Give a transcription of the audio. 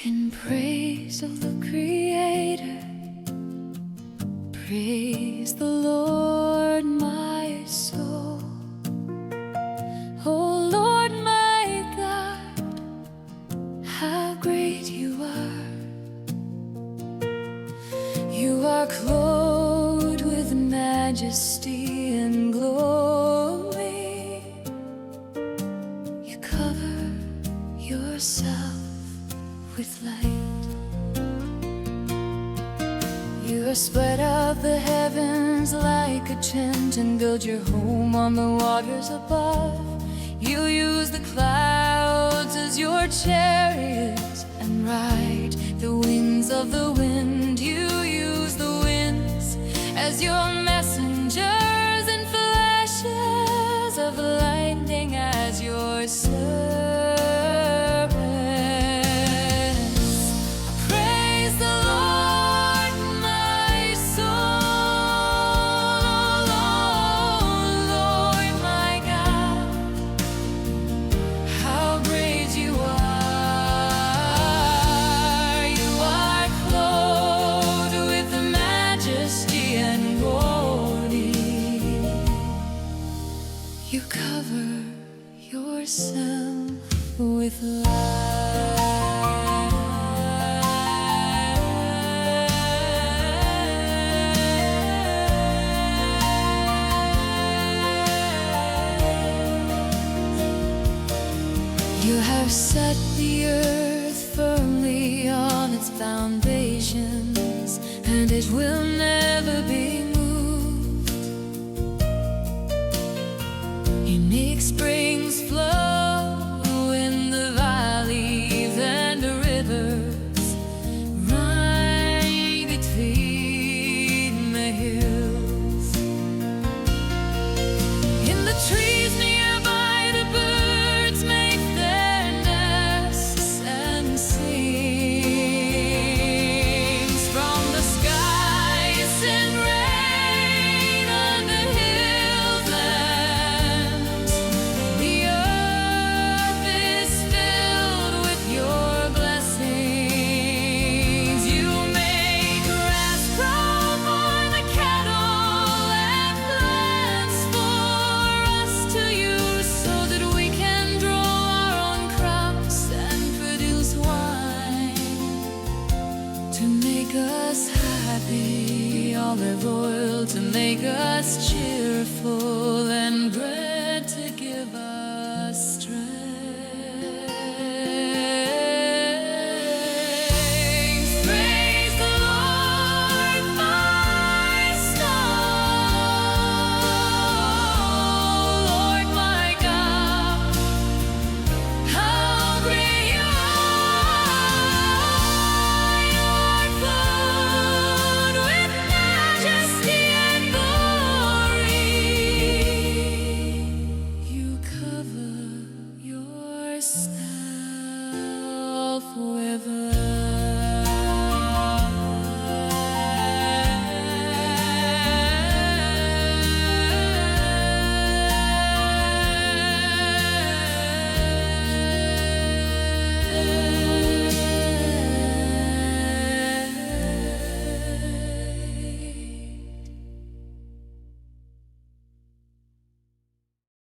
In praise of the Creator, praise the Lord, my soul. Oh Lord, my God, how great you are. You are clothed with majesty and glory. You cover yourself with light. You spread out the heavens like a tent and build your home on the waters above. You use the clouds as your chariot and ride the wings of the wind. You use the winds as your messengers and flashes of lightning as your servants. Praise the Lord, my soul. Oh Lord, my God, how great you are. You are clothed with majesty and glory. You cover yourself with light. You have set the earth firmly on its foundations, and it will never be moved. You make springs flow in the valleys and rivers run between the hills. In the trees nearby, the birds make their nests and sings. From the skies send rain on the hilllands. The earth is filled with your blessings. You make grass grow for the cattle and plants for us to use, so that we can grow our own crops and produce wine to make us happy, olive oil to make us cheerful, and bread